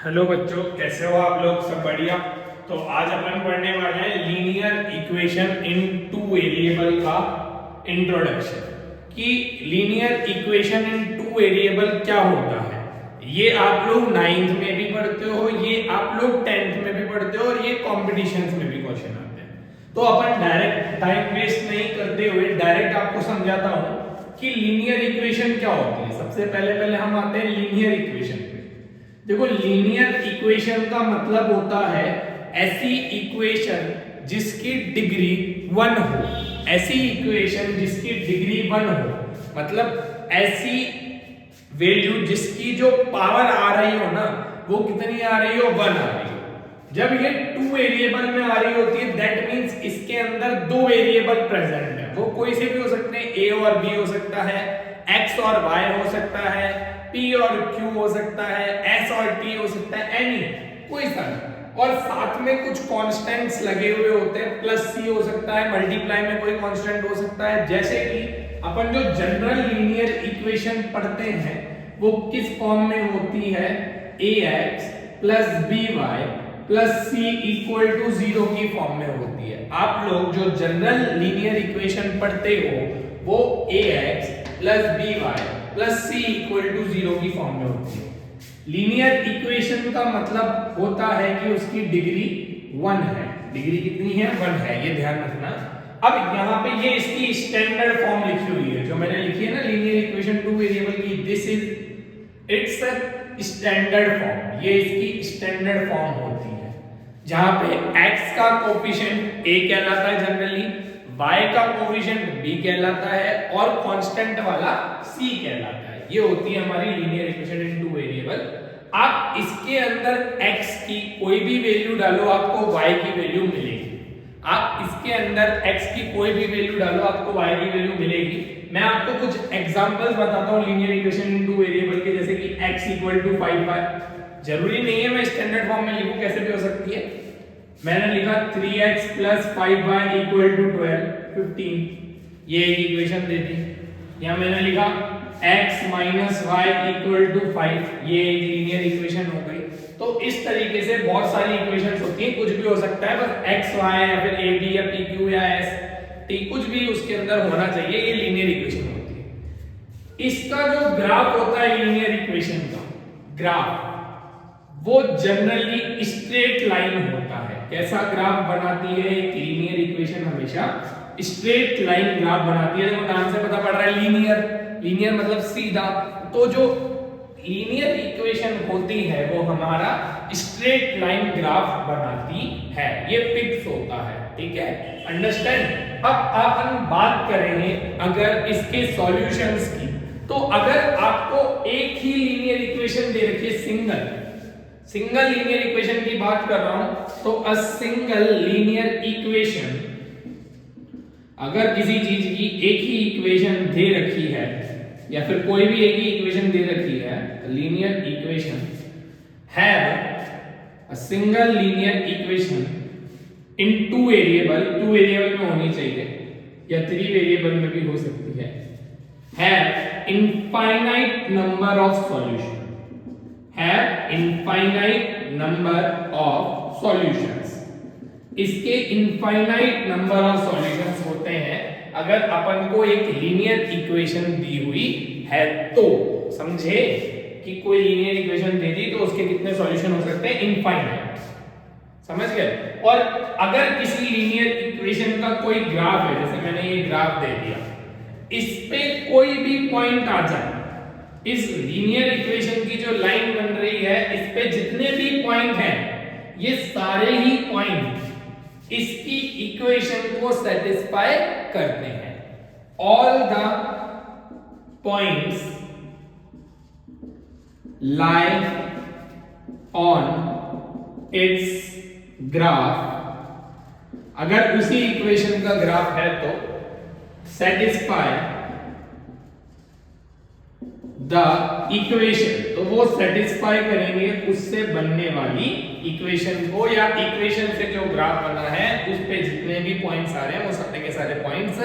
Hello बच्चों, कैसे हो आप लोग? सब बढ़िया। तो आज अपन पढ़ने वाले हैं linear equation in two variable का इंट्रोडक्शन। कि linear equation in two variable क्या होता है, ये आप लोग 9th में भी पढ़ते हो, ये आप लोग 10th में भी पढ़ते हो, और ये कॉम्पिटिशन्स में भी क्वेश्चन आते हैं। तो अपन डायरेक्ट टाइम वेस्ट नहीं करते हुए डायरेक्ट आपको समझाता हूं कि लीनियर इक्वेशन क्या होती है। सबसे पहले हम आते हैं लीनियर इक्वेशन पे। देखो, लीनियर इक्वेशन का मतलब होता है ऐसी इक्वेशन जिसकी डिग्री 1 हो। ऐसी इक्वेशन जिसकी डिग्री 1 हो, मतलब ऐसी वैल्यू जिसकी जो पावर आ रही हो ना, वो कितनी आ रही हो? 1 आ रही हो। जब ये टू वेरिएबल में आ रही होती है, दैट मींस इसके अंदर दो वेरिएबल प्रेजेंट है। वो कोई से भी हो सकते हैं, ए और बी हो सकता है, एक्स और वाई हो सकता है, P और Q हो सकता है, S और T हो सकता है, एनी कोई सा। और साथ में कुछ कांस्टेंट्स लगे हुए होते हैं, प्लस C हो सकता है, मल्टीप्लाई में कोई कांस्टेंट हो सकता है। जैसे कि अपन जो जनरल लीनियर इक्वेशन पढ़ते हैं वो किस फॉर्म में होती है? ax plus by plus c equal to 0 की फॉर्म में होती है। आप लोग जो जनरल लीनियर इक्वेशन पढ़ते हो वो ax plus by plus C equal to 0 की फॉर्म में होती है। लीनियर इक्वेशन का मतलब होता है कि उसकी डिग्री 1 है। डिग्री कितनी है? 1 है, ये ध्यान रखना। अब यहाँ पे ये इसकी स्टैंडर्ड फॉर्म लिखी हुई है, जो मैंने लिखी है ना लीनियर इक्वेशन टू वेरिएबल की, this is it's standard form. ये इसकी स्टैंडर्ड फॉर्म होती है, जहां पे x का कोफिशिएंट a कहलाता है जनरली, y का कोफिशिएंट b कहलाता है, और कांस्टेंट वाला c कहलाता है। ये होती है हमारी linear equation in two variable. आप इसके अंदर x की कोई भी वैल्यू डालो, आपको y की वैल्यू मिलेगी। आप इसके अंदर x की कोई भी वैल्यू डालो, आपको y की वैल्यू मिलेगी। मैं आपको कुछ एग्जांपल्स बताता हूं linear equation in two variable के, जैसे कि x इक्वल टू 5y। जरूरी नहीं है मैं स्टैंडर्ड फॉर्म में लिखूं, कैसे भी हो सकती है। मैंने लिखा 3x plus 5y equal to 15, ये एक इक्वेशन दे दी। या मैंने लिखा x minus Y equal to 5, ये एक लीनियर इक्वेशन हो गई। तो इस तरीके से बहुत सारी इक्वेशंस होती हैं, कुछ भी हो सकता है, बस x y या फिर a b या p q या s t कुछ भी उसके अंदर होना चाहिए, ये लीनियर इक्वेशन होती है। इसका जो ग्राफ होता है लीनियर इक्वेशन का ग्राफ, वो जनरली स्ट्रेट लाइन होता है। कैसा ग्राफ बनाती है एक लीनियर इक्वेशन? हमेशा स्ट्रेट लाइन ग्राफ बनाती है। देखो नाम से पता पड़ रहा है लीनियर, लीनियर मतलब सीधा। तो जो लीनियर इक्वेशन होती है वो हमारा स्ट्रेट लाइन ग्राफ बनाती है, ये फिक्स होता है। ठीक है, अंडरस्टैंड। अब अपन बात करेंगे अगर इसके सॉल्यूशंस की, तो अगर आपको एक ही लीनियर इक्वेशन दे रखी है, सिंगल लीनियर इक्वेशन की बात कर रहा हूं, तो अ सिंगल लीनियर इक्वेशन, अगर किसी चीज की एक ही इक्वेशन दे रखी है या फिर कोई भी एक ही इक्वेशन दे रखी है, linear equation have a single linear equation in two variable में होनी चाहिए या 3 वेरिएबल में भी हो सकती है, have infinite number of solution, have infinite number of solutions. इसके इनफाइनाइट नंबर ऑफ सॉल्यूशंस होते हैं अगर अपन को एक लीनियर इक्वेशन दी हुई है तो। समझे कि कोई लीनियर इक्वेशन दे दी तो उसके कितने सॉल्यूशन हो सकते हैं? इनफाइनाइट। समझ गए? और अगर किसी लीनियर इक्वेशन का कोई ग्राफ है, जैसे मैंने ये ग्राफ दे दिया, इस पे कोई भी पॉइंट आ जाए, इस लीनियर इक्वेशन की जो लाइन बन रही है, इस पे जितने भी पॉइंट हैं, ये सारे ही पॉइंट इसकी इक्वेशन को सेटिस्फाई करते हैं। All the points lie on it's graph, अगर उसी इक्वेशन का ग्राफ है तो सेटिस्फाई द इक्वेशन, तो वो सेटिस्फाई करेंगे उससे बनने वाली इक्वेशन को, या इक्वेशन से जो ग्राफ बना है उस पे जितने भी पॉइंट्स आ रहे हैं वो सारे के सारे पॉइंट्स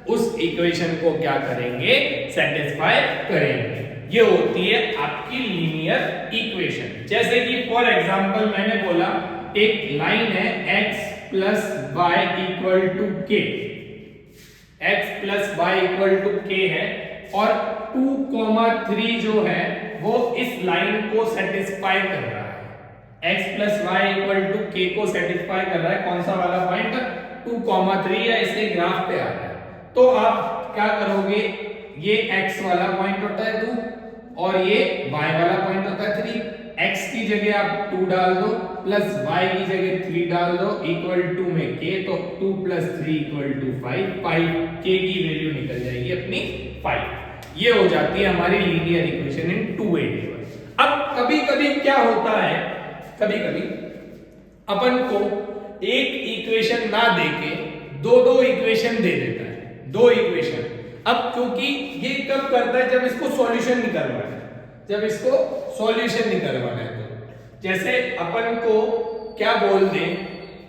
उस इक्वेशन को क्या करेंगे? सेटिस्फाई करेंगे। ये होती है आपकी लीनियर इक्वेशन। जैसे कि फॉर एग्जांपल मैंने बोला एक लाइन है x plus Y equal to K, x plus Y equal to K है और 2,3 जो है वो इस लाइन को सेटिस्फाई कर रहा है। x plus Y equal to K को सेटिस्फाई कर रहा है कौन सा वाला पॉइंट 2,3 या इसके ग्राफ पे आ रहा है। तो आप क्या करोगे, ये x वाला पॉइंट होता है 2 और ये y वाला पॉइंट होता है 3। x की जगह आप 2 डाल दो प्लस y की जगह 3 डाल दो इक्वल टू में k, तो 2 प्लस 3 इक्वल टू 5। 5 k की वैल्यू निकल जाएगी अपनी 5। ये हो जाती है हमारी linear equation in two variable. अब कभी कभी क्या होता है, कभी कभी अपन को एक इक्वेशन ना देके दो इक्वेशन दे देता है, 2 इक्वेशन। अब क्योंकि ये कब करता है, जब इसको सॉल्यूशन निकालवाना है, जब इसको सॉल्यूशन निकालवाना है। तो जैसे अपन को क्या बोल दे,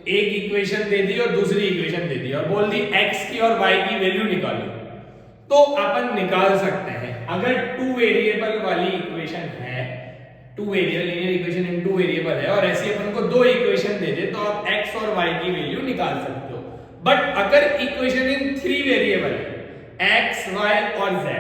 एक इक्वेशन दे दी और दूसरी इक्वेशन दे दी और बोल दी x की और y की वैल्यू निकालो, तो अपन निकाल सकते हैं। अगर 2 वेरिएबल वाली इक्वेशन है, 2 variable linear equation in 2 variable है और ऐसे अपन को 2 इक्वेशन दे दे तो आप x और y की वैल्यू निकाल सकते हो। बट अगर इक्वेशन इन 3 वेरिएबल है, x, y और z,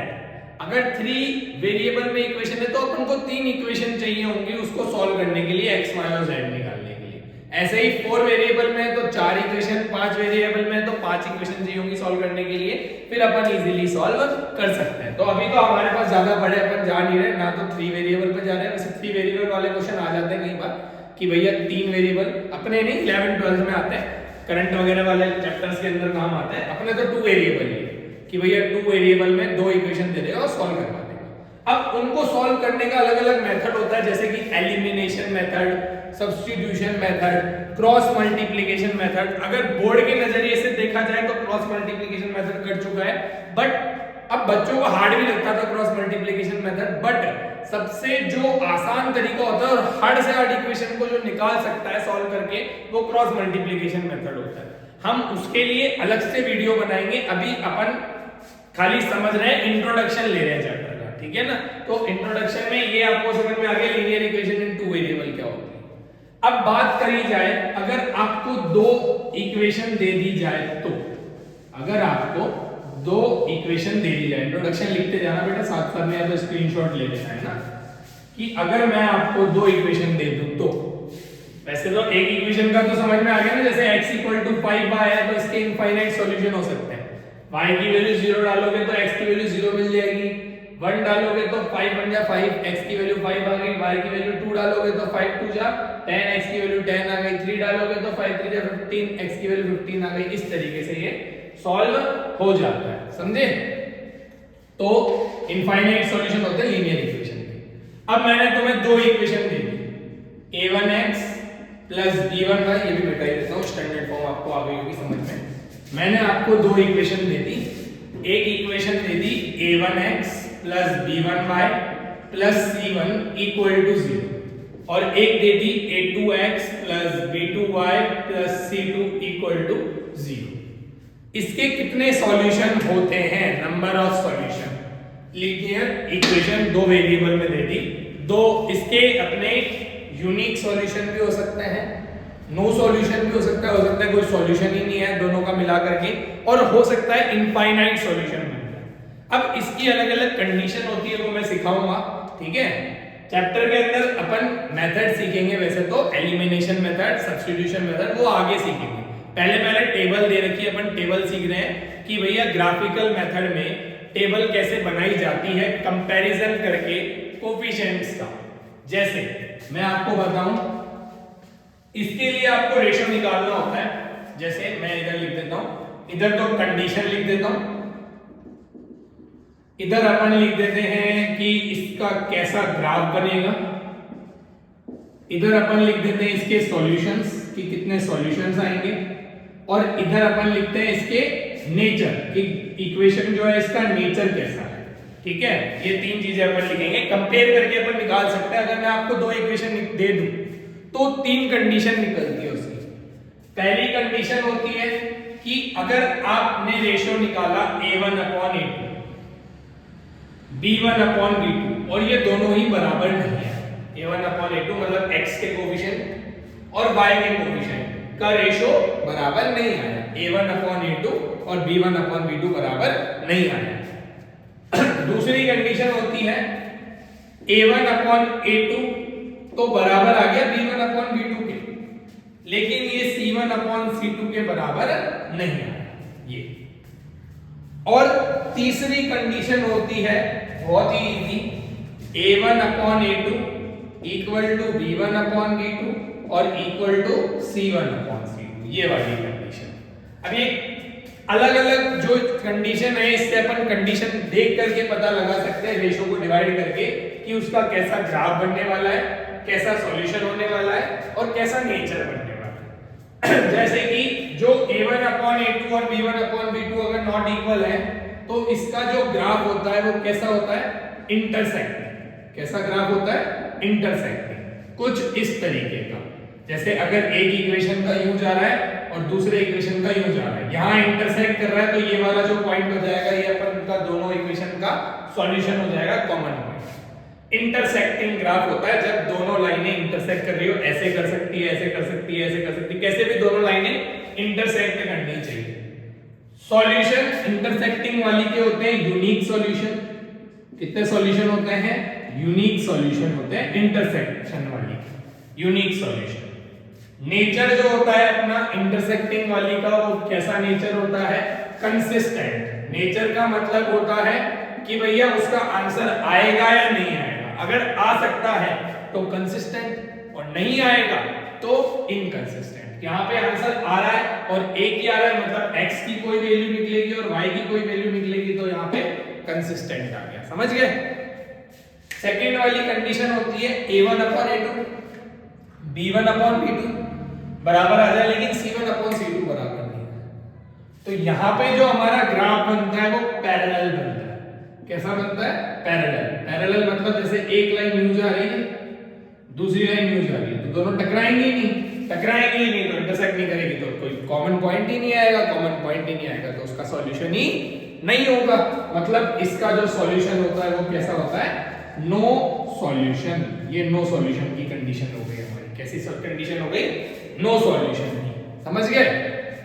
अगर 3 वेरिएबल में इक्वेशन है तो अपन को 3 इक्वेशन चाहिए होंगी उसको सॉल्व करने के लिए, x, y और z निकालने के लिए। ऐसे ही 4 वेरिएबल में तो 4 इक्वेशन, 5 वेरिएबल में तो 5 इक्वेशन चाहिए होंगी सॉल्व करने के लिए, फिर अपन इजीली सॉल्व कर सकते हैं। तो अभी तो हमारे पास ज्यादा बड़े अपन जा नहीं रहे, ना तो 3 वेरिएबल पे जा रहे हैं। वैसे 3 वेरिएबल वाले क्वेश्चन आ जाते हैं कई बार कि भैया 3 वेरिएबल, अपने नहीं 11 12 में आते हैं, करंट वगैरह वाले चैप्टर्स के अंदर काम आता है। अपने तो 2 वेरिएबल ही कि भैया 2 वेरिएबल में 2 इक्वेशन दे देगा और सॉल्व करवा देगा। अब उनको सॉल्व करने का अलग अलग मेथड होता है, जैसे कि elimination method, substitution method, cross multiplication method. अगर बोर्ड के नजरिए से देखा जाए तो क्रॉस मल्टीप्लिकेशन मेथड कर चुका है, बट अब बच्चों को हार्ड भी लगता था क्रॉस मल्टीप्लिकेशन मेथड, बट सबसे जो आसान तरीका होता है और हार्ड से हार्ड इक्वेशन को जो निकाल सकता है सॉल्व करके, वो क्रॉस मल्टीप्लिकेशन मेथड होता है। हम उसके लिए अलग से वीडियो बनाएंगे, अभी अपन खाली समझ रहे हैं, इंट्रोडक्शन ले रहे हैं चैप्टर का, ठीक है ना। तो इंट्रोडक्शन में ये आपको समझ में आ गया लीनियर इक्वेशन इन 2 वेरिएबल क्या होती है। अब बात करी जाए, अगर आपको 2 इक्वेशन दे दी जाए तो, अगर आपको 2 इक्वेशन दे दी जाए, इंट्रोडक्शन लिखते जाना बेटा साथ साथ में, या तो स्क्रीनशॉट ले लेना है ना, कि अगर मैं आपको 2 इक्वेशन दे दूं तो, वैसे तो एक इक्वेशन का तो समझ में आ गया ना, जैसे x इक्वल टू 5y है तो इसके इनफाइनाइट सॉल्यूशन हो सकते हैं। y की वैल्यू 0 डालोगे तो x की वैल्यू 0 मिल जाएगी, 1 डालोगे तो 5 बन जा 5, x की वैल्यू 5 आ गई, y की वैल्यू 2 डालोगे तो 5 2 जा 10, x की वैल्यू 10 आ गई, 3 डालोगे तो 5 3 जा 15, x की वैल्यू 15 आ गई। इस तरीके से ये सॉल्व हो जाता है, समझे। तो इनफाइनाइट सॉल्यूशन होते हैं लीनियर इक्वेशन के। अब मैंने तुम्हें 2 इक्वेशन दे दी, a1x प्लस b1y, ये भी बता देता हूं, स्टैंडर्ड फॉर्म आपको आ गई होगी समझ में। मैंने आपको 2 इक्वेशन दे दी, एक इक्वेशन दे दी a1x plus b1y plus c1 equal to 0 और एक दे दी a2x plus b2y plus c2 equal to 0। इसके कितने सॉल्यूशन होते हैं, number of solution. Linear equation 2 variable में दे दी, 2 इसके अपने यूनिक सॉल्यूशन भी हो सकते हैं, नो सॉल्यूशन भी हो सकता है कोई सॉल्यूशन ही नहीं है दोनों का मिला करके, और हो सकता है इनफाइनाइट सॉल्यूशन बन जाए। अब इसकी अलग अलग कंडीशन होती है, वो मैं सिखाऊंगा, ठीक है। चैप्टर के अंदर अपन मेथड सीखेंगे, वैसे तो एलिमिनेशन मेथड, सब्स्टिट्यूशन मेथड वो आगे सीखेंगे। पहले टेबल दे रखी है, अपन टेबल सीख रहे हैं कि भैया ग्राफिकल मेथड में टेबल कैसे बनाई जाती है कंपैरिजन करके कोफिशिएंट्स का। जैसे मैं आपको बताऊं, इसके लिए आपको रेशियो निकालना होता है। जैसे मैं इधर लिख देता हूं, इधर तो कंडीशन लिख देता हूं, इधर अपन लिख देते हैं कि इसका कैसा ग्राफ बनेगा, इधर अपन लिख देते हैं इसके सॉल्यूशंस कि कितने सॉल्यूशंस आएंगे, और इधर अपन लिखते हैं इसके नेचर कि इक्वेशन जो है इसका नेचर कैसा है, ठीक है। ये 3 चीजें अपन लिखेंगे, कंपेयर करके अपन निकाल सकते हैं। अगर मैं आपको 2 इक्वेशन दे दूं तो 3 कंडीशन निकलती है उसकी। पहली कंडीशन होती है कि अगर आपने रेशियो निकाला a1 upon a2, b1 upon b2, और ये दोनों ही बराबर नहीं है। a1/a2 मतलब x के कोफिशिएंट और y के कोफिशिएंट का रेशो बराबर नहीं आया। a1/a2 और b1/b2 बराबर नहीं आया। दूसरी कंडीशन होती है a1/a2 तो बराबर आ गया b1/b2 के, लेकिन ये c1/c2 के बराबर नहीं आया ये। और तीसरी कंडीशन होती है बहुत ही easy, a1/a2 equal to b1/b2 और इक्वल टू c1/c2, ये वाली कंडीशन। अब ये अलग अलग जो कंडीशन है इससे अपन कंडीशन देख करके पता लगा सकते हैं रेशो को डिवाइड करके कि उसका कैसा ग्राफ बनने वाला है, कैसा सॉल्यूशन होने वाला है और कैसा नेचर बनने वाला है। जैसे कि जो a1/a2 और b1/b2 अगर नॉट इक्वल है तो इसका जो ग्राफ होता है वो कैसा होता है, इंटरसेक्टिंग। कैसा ग्राफ होता है, इंटरसेक्टिंग, कुछ इस तरीके का। जैसे अगर एक इक्वेशन का यूं जा रहा है और दूसरे इक्वेशन का यूं जा रहा है, यहां इंटरसेक्ट कर रहा है तो ये वाला जो पॉइंट हो जाएगा ये अपन का दोनों इक्वेशन का सॉल्यूशन हो जाएगा, कॉमन पॉइंट। इंटरसेक्टिंग ग्राफ होता है जब दोनों लाइनें इंटरसेक्ट कर रही हो, ऐसे कर सकती है, ऐसे कर सकती है, ऐसे कर सकती है, कैसे भी दोनों लाइनें इंटरसेक्ट करनी चाहिए। सॉल्यूशन इंटरसेक्टिंग वाली के होते हैं यूनिक सॉल्यूशन। कितने सॉल्यूशन होते हैं, यूनिक सॉल्यूशन होते हैं इंटरसेक्शन वाली, यूनिक सॉल्यूशन। नेचर जो होता है अपना इंटरसेक्टिंग वाली का वो कैसा नेचर होता है, कंसिस्टेंट। नेचर का मतलब होता है कि भैया उसका आंसर आएगा या नहीं आएगा। अगर आ सकता है तो कंसिस्टेंट और नहीं आएगा तो इनकंसिस्टेंट। यहाँ पे आंसर आ रहा है और एक ही आ रहा है मतलब x की कोई वैल्यू निकलेगी और y की कोई वैल्यू निकलेगी तो यहाँ पे कंसिस्टेंट आ गया। समझ गए। सेकेंड वाली कंडीशन होती है a1/a2 b1/b2 बराबर आ जाए लेकिन c1/c2 बराबर नहीं है। तो यहाँ पे जो हमारा ग्राफ बनता है वो पैरेलल बनता है। कैसा बनता है, पैरेलल। पैरेलल मतलब जैसे एक लाइन यूं जा रही है, दूसरी लाइन यूं जा रही है, तो दोनों टकराएंगे ही नहीं। टकराएंगे ही नहीं तो इंटरसेक्ट नहीं करेगी तो कोई कॉमन पॉइंट ही नहीं आएगा। कॉमन पॉइंट ही नहीं आएगा तो उसका सॉल्यूशन ही नहीं होगा। मतलब इसका जो सॉल्यूशन होता है वो कैसा होता है, नो सॉल्यूशन। ये नो सॉल्यूशन की कंडीशन हो गई हमारी। कैसी कंडीशन हो गई, नो सॉल्यूशन की। समझ गए,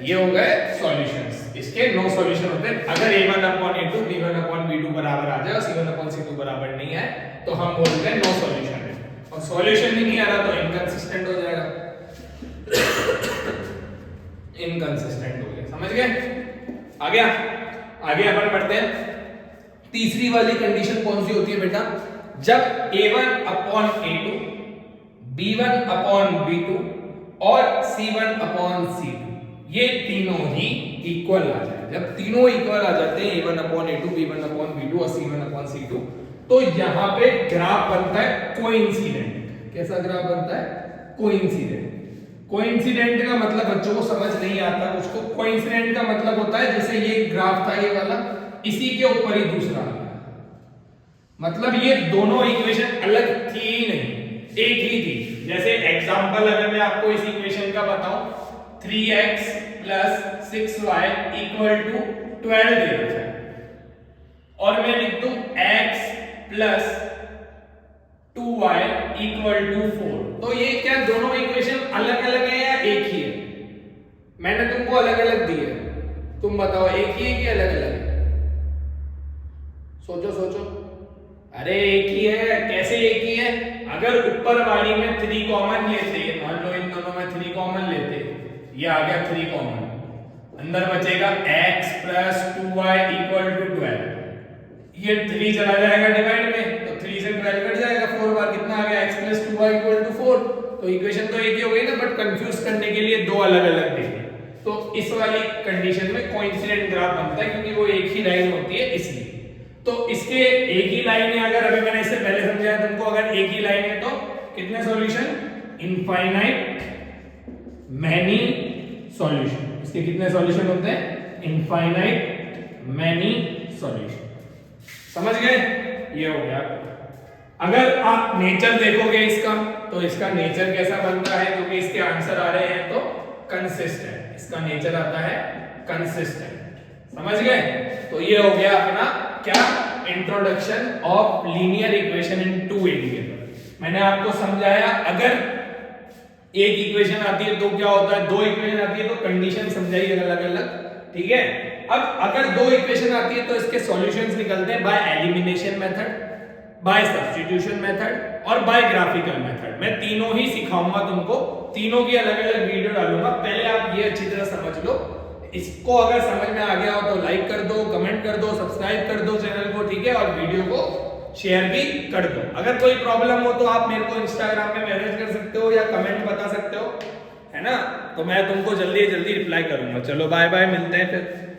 ये हो गए सॉल्यूशंस। इसके नो सॉल्यूशन होते हैं अगर a1/a2 b1/b2 बराबर आ जाए और c1/c2 बराबर नहीं है तो हम बोलते हैं नो सॉल्यूशन है। और सॉल्यूशन ही नहीं आ रहा तो इनकंसिस्टेंट हो जाएगा, इनकंसिस्टेंट हो गया। समझ गए। आ गया, आगे अपन बढ़ते हैं। तीसरी वाली कंडीशन कौन सी होती है बेटा, जब a1/a2 b1/b2 और c1/c2 ये तीनों ही इक्वल आ जाए। जब तीनों इक्वल आ जाते हैं a1/a2 b1/b2 और c1/c2 तो यहां पे ग्राफ बनता है कोइंसिडेंट। कैसा ग्राफ बनता है, कोइंसिडेंट। कोइंसिडेंट का मतलब बच्चों को समझ नहीं आता उसको। कोइंसिडेंट का मतलब होता है जैसे ये ग्राफ था ये वाला, इसी के ऊपर ही दूसरा आ गया। मतलब ये दोनों इक्वेशन अलग थी ही नहीं, एक ही थी। जैसे एग्जांपल अगर मैं आपको इस इक्वेशन का बताऊं, 3x + 6y = 12 दे रखा है और मैं लिख दूं x + 2y = 4, तो ये क्या दोनों इक्वेशन अलग अलग है या एक ही है? मैंने तुमको अलग अलग दी है, तुम बताओ एक ही है कि अलग अलग है? सोचो सोचो। अरे एक ही है। कैसे एक ही है? अगर ऊपर वाली में 3 कॉमन लेते, मान लो इन दोनों में 3 कॉमन लेते, ये आ गया 3 कॉमन, अंदर बचेगा x + 2y = 12। ये 3 चला जाएगा डिवाइड में तो 3 से 12 कट जाएगा, 4 बार कितना आ गया, x + 2y = 4। तो इक्वेशन तो एक ही हो गई ना, बट कंफ्यूज करने के लिए दो अलग अलग देखे। तो इस वाली कंडीशन में कोइंसिडेंट ग्राफ बनता है क्योंकि वो एक ही लाइन होती है इसलिए। तो इसके एक ही लाइन है, अगर अभी मैंने इससे पहले समझाया तुमको, अगर एक ही लाइन है तो कितने सॉल्यूशन, इनफाइनाइट मैनी सॉल्यूशन। इसके कितने सॉल्यूशन होते हैं, इनफाइनाइट मैनी सॉल्यूशन। समझ गए, ये हो गया। अगर आप नेचर देखोगे इसका तो इसका नेचर कैसा बनता है, क्योंकि इसके आंसर आ रहे हैं तो कंसिस्टेंट, इसका नेचर आता है कंसिस्टेंट। समझ गए। तो ये हो गया अपना क्या, introduction of linear equation in two variable. मैंने आपको समझाया अगर एक इक्वेशन आती है तो क्या होता है, दो इक्वेशन आती है तो कंडीशन समझाई अलग अलग, ठीक है। अब अगर दो इक्वेशन आती है तो इसके सॉल्यूशंस निकलते हैं by elimination method, by substitution method और बाय ग्राफिकल मेथड। मैं तीनों ही सिखाऊंगा तुमको, तीनों की अलग अलग वीडियो डालूंगा। पहले आप ये अच्छी तरह समझ लो। इसको अगर समझ में आ गया हो तो लाइक कर दो, कमेंट कर दो, सब्सक्राइब कर दो चैनल को, ठीक है, और वीडियो को शेयर भी कर दो। अगर कोई प्रॉब्लम हो तो आप मेरे को इंस्टाग्राम में मैसेज कर सकते हो या कमेंट बता सकते हो, है ना। तो मैं तुमको जल्दी जल्दी रिप्लाई करूंगा। चलो बाय बाय, मिलते हैं फिर।